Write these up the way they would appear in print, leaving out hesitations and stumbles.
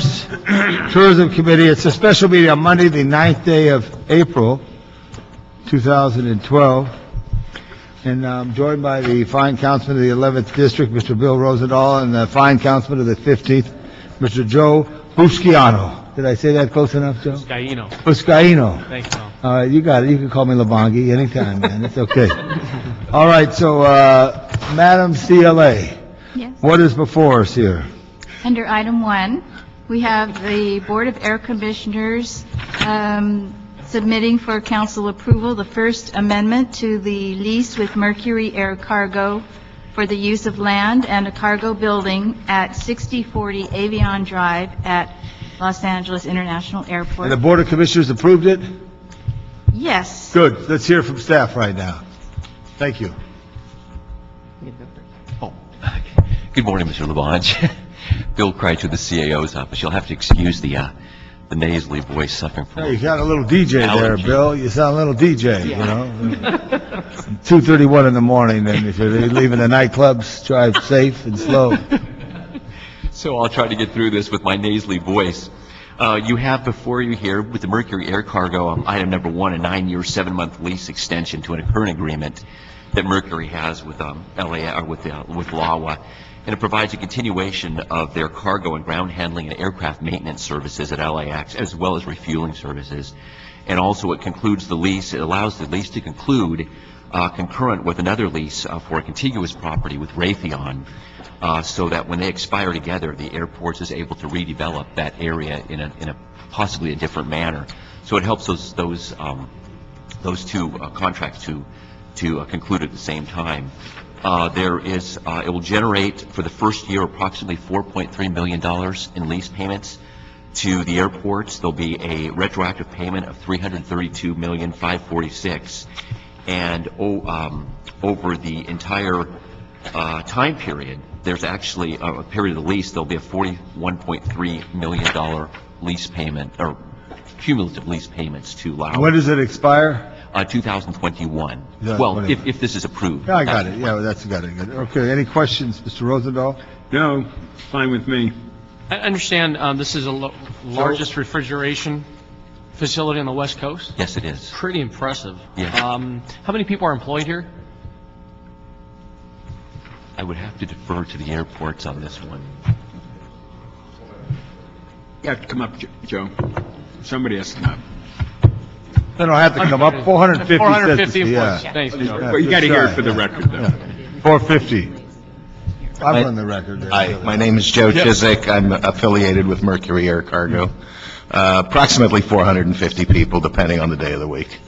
Commerce Tourism Committee. It's a special meeting on Monday, the 9th day of April, 2012. And I'm joined by the fine councilman of the 11th District, Mr. Bill Rosendahl, and the fine councilman of the 15th, Mr. Joe Busciano. Did I say that close enough, Joe? Buscaino. Buscaino. Thanks, Mel. All right, you got it. You can call me Labangi anytime, man. It's okay. All right, so, Madam CLA, Yes. what is before us here? Under item 1, we have the Board of Air Commissioners submitting for council approval the first amendment to the lease with Mercury Air Cargo for the use of land and a cargo building at 6040 Avion Drive at Los Angeles International Airport. And the Board of Commissioners approved it? Yes. Good. Let's hear from staff right now. Thank you. Oh, good morning, Mr. Labange. Bill Kreitz with the CAO's office. You'll have to excuse the nasally voice suffering from. Hey, you got a little DJ there, Allergy. Bill. You sound a little DJ, you know. 2:31 in the morning, and if you're leaving the nightclubs, drive safe and slow. So I'll try to get through this with my nasally voice. You have before you here with the Mercury Air Cargo, item number 1, a 9-year, 7-month lease extension to a current agreement that Mercury has with LA or with LAWA, and it provides a continuation of their cargo and ground handling and aircraft maintenance services at LAX, as well as refueling services. And also, it concludes the lease. It allows the lease to conclude concurrent with another lease for a contiguous property with Raytheon, so that when they expire together, the airport is able to redevelop that area in a possibly a different manner. So it helps those two contracts to conclude at the same time. It will generate for the first year approximately $4.3 million in lease payments to the airports. There'll be a retroactive payment of $332,546,000, and over the entire time period, there's actually a period of the lease. There'll be a $41.3 million lease payment or cumulative lease payments to LAWA. When does it expire? 2021. Yeah, Well, 21. if this is approved. Yeah, I got it. Yeah, that's got it. Good. Okay, any questions, Mr. Rosendahl? No, fine with me. I understand this is the largest refrigeration facility on the West Coast. Yes, it is. Pretty impressive. Yeah. How many people are employed here? I would have to defer to the airports on this one. You have to come up, Joe. Somebody has to come up. They don't have to come up. 450 450 says, employees. yeah. Thanks, Joe. Well, you got to hear it for the record, though. 450. I'm on the record there. Hi, my name is Joe Chiswick. I'm affiliated with Mercury Air Cargo. Approximately 450 people, depending on the day of the week.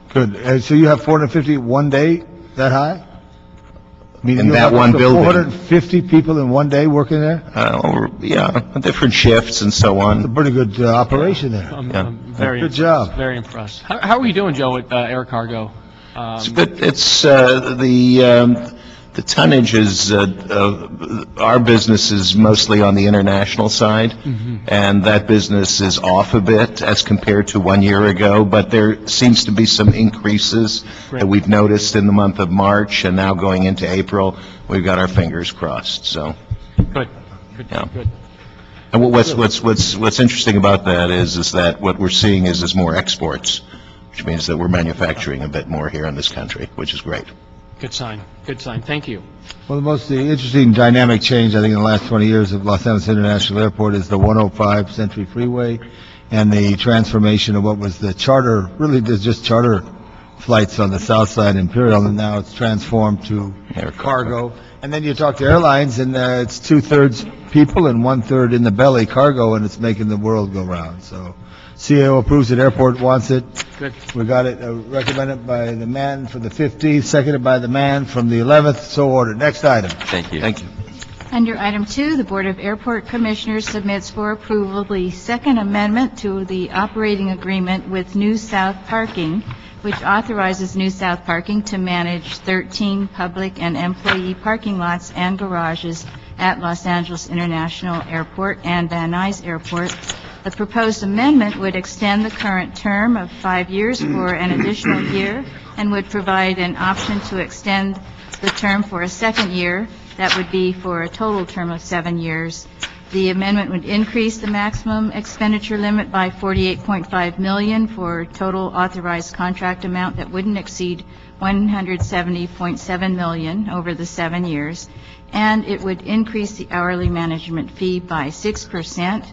Good. So you have 450 one day, that high? I mean, In you that have one building. 450 people in one day working there? Yeah, different shifts and so It's a on. pretty good operation there. I'm very Good impressed, job. Very impressed. How are you doing, Joe, at Air Cargo? It's good. It's the tonnage is our business is mostly on the international side, and that business is off a bit as compared to 1 year ago. But there seems to be some increases that we've noticed in the month of March, and now going into April, we've got our fingers crossed. So, Good. Good. Yeah. Good. and what's interesting about that is that what we're seeing is more exports, which means that we're manufacturing a bit more here in this country, which is great. Good sign. Good sign. Thank you. Well, the interesting dynamic change, I think, in the last 20 years of Los Angeles International Airport is the 105 Century Freeway and the transformation of what was the charter, really there's just charter flights on the South Side Imperial, and now it's transformed to Air cargo. And then you talk to airlines, and it's 2/3 people and 1/3 in the belly cargo, and it's making the world go round. So CAO approves it, airport wants it. Good. We got it recommended by the man from the 15th, seconded by the man from the 11th, so ordered. Next item. Thank you. Thank you. Under item 2, the Board of Airport Commissioners submits for approval the second amendment to the operating agreement with New South Parking, which authorizes New South Parking to manage 13 public and employee parking lots and garages at Los Angeles International Airport and Van Nuys Airport. The proposed amendment would extend the current term of 5 years for an additional year and would provide an option to extend the term for a second year. That would be for a total term of 7 years. The amendment would increase the maximum expenditure limit by $48.5 million for total authorized contract amount that wouldn't exceed $170.7 million over the 7 years, and it would increase the hourly management fee by 6%,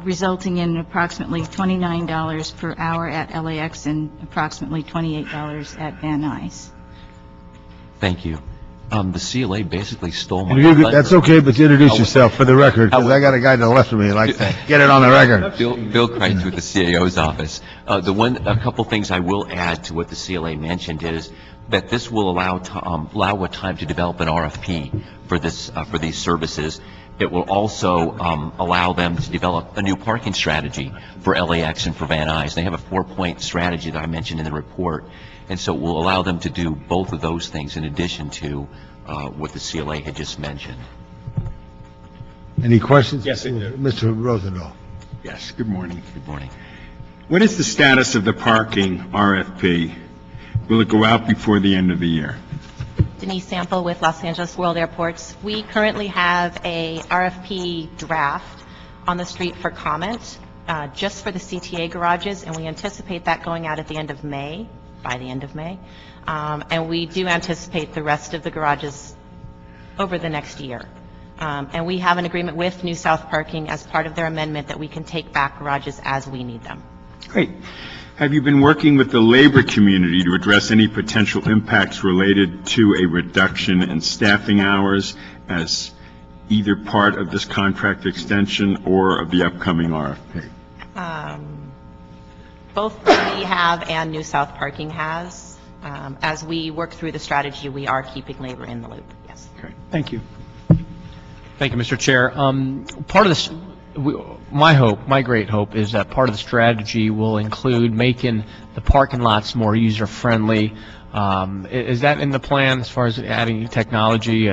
resulting in approximately $29 per hour at LAX and approximately $28 at Van Nuys. Thank you. The CLA basically stole my You- thunder. That's okay, but introduce yourself for the record, because I got a guy to the left of me, like to get it on the record. Bill Kreitz with the CAO's office. A couple things I will add to what the CLA mentioned is that this will allow a time to develop an RFP for these services. It will also allow them to develop a new parking strategy for LAX and for Van Nuys. They have a 4-point strategy that I mentioned in the report, and so it will allow them to do both of those things in addition to what the CLA had just mentioned. Any questions? Yes, I do. Mr. Rosendahl. Yes, good morning. Good morning. What is the status of the parking RFP? Will it go out before the end of the year? Denise Sample with Los Angeles World Airports. We currently have a RFP draft on the street for comment just for the CTA garages, and we anticipate that going out at the end of May, by the end of May. And we do anticipate the rest of the garages over the next year. And we have an agreement with New South Parking as part of their amendment that we can take back garages as we need them. Great. Have you been working with the labor community to address any potential impacts related to a reduction in staffing hours as either part of this contract extension or of the upcoming RFP? Both we have and New South Parking has. As we work through the strategy, we are keeping labor in the loop, yes. Okay, thank you. Thank you, Mr. Chair. Part of this, my great hope is that part of the strategy will include making the parking lots more user-friendly. Is that in the plan as far as adding technology?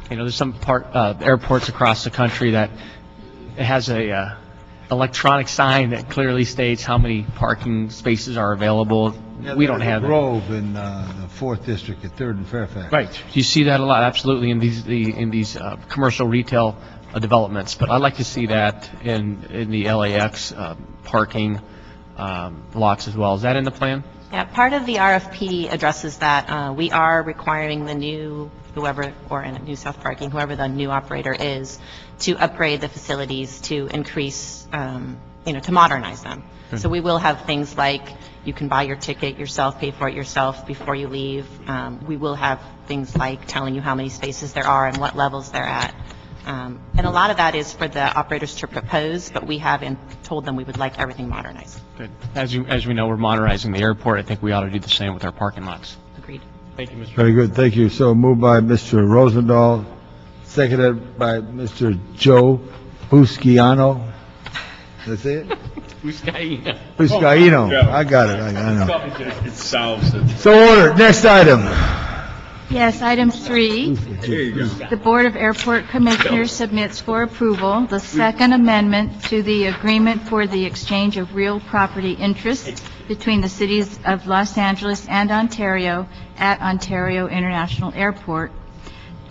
There's some airports across the country that it has a electronic sign that clearly states how many parking spaces are available. We don't have that. Grove in the 4th District at 3rd and Fairfax. Right. You see that a lot, absolutely, in these commercial retail developments. But I'd like to see that in the LAX parking lots as well. Is that in the plan? Yeah, part of the RFP addresses that. We are requiring the new, whoever, or in New South Parking, whoever the new operator is, to upgrade the facilities to increase, to modernize them. So we will have things like you can buy your ticket yourself, pay for it yourself before you leave. We will have things like telling you how many spaces there are and what levels they're at. And a lot of that is for the operators to propose, but we have told them we would like everything modernized. Good. As we know, we're modernizing the airport. I think we ought to do the same with our parking lots. Agreed. Thank you, Mr. Very good, thank you. So moved by Mr. Rosendahl, seconded by Mr. Joe Buscaino. That's it? Buscaino. I got it, I know. It solves it. So ordered, next item. Yes, item 3. There you go. The Board of Airport Commissioners submits for approval the second amendment to the agreement for the exchange of real property interests between the cities of Los Angeles and Ontario at Ontario International Airport.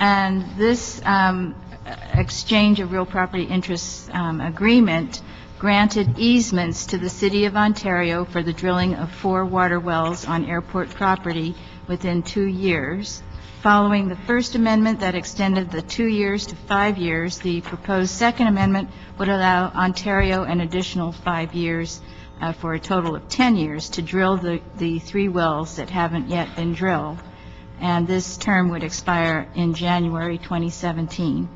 And this exchange of real property interests agreement granted easements to the City of Ontario for the drilling of 4 water wells on airport property within 2 years. Following the first amendment that extended the 2 years to 5 years, the proposed second amendment would allow Ontario an additional 5 years for a total of 10 years to drill the 3 wells that haven't yet been drilled. And this term would expire in January 2017.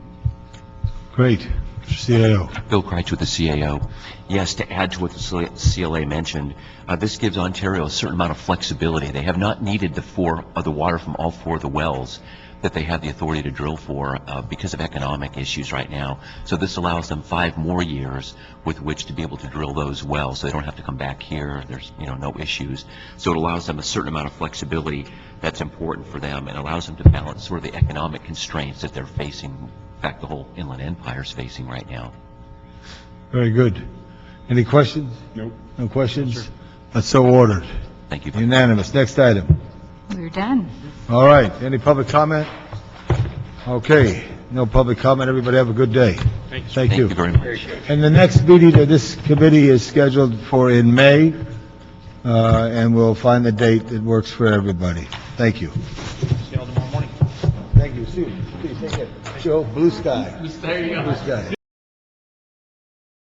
Great. Mr. CAO. Bill Kreitz with the CAO. Yes, to add to what the CLA mentioned, this gives Ontario a certain amount of flexibility. They have not needed the water from all 4 of the wells that they have the authority to drill for because of economic issues right now. So this allows them 5 more years with which to be able to drill those wells. So they don't have to come back here. There's no issues. So it allows them a certain amount of flexibility that's important for them and allows them to balance sort of the economic constraints that they're facing. In fact, the whole Inland Empire is facing right now. Very good. Any questions? Nope. No questions? That's so ordered. Thank you. Unanimous. Next item. We're done. All right. Any public comment? Okay. No public comment. Everybody have a good day. Thank Thank you very much. And the next meeting of this committee is scheduled for in May, and we'll find the date that works for everybody. Thank you. See you all tomorrow morning. Thank you. See you. Take care. Joe, blue sky. Blue sky.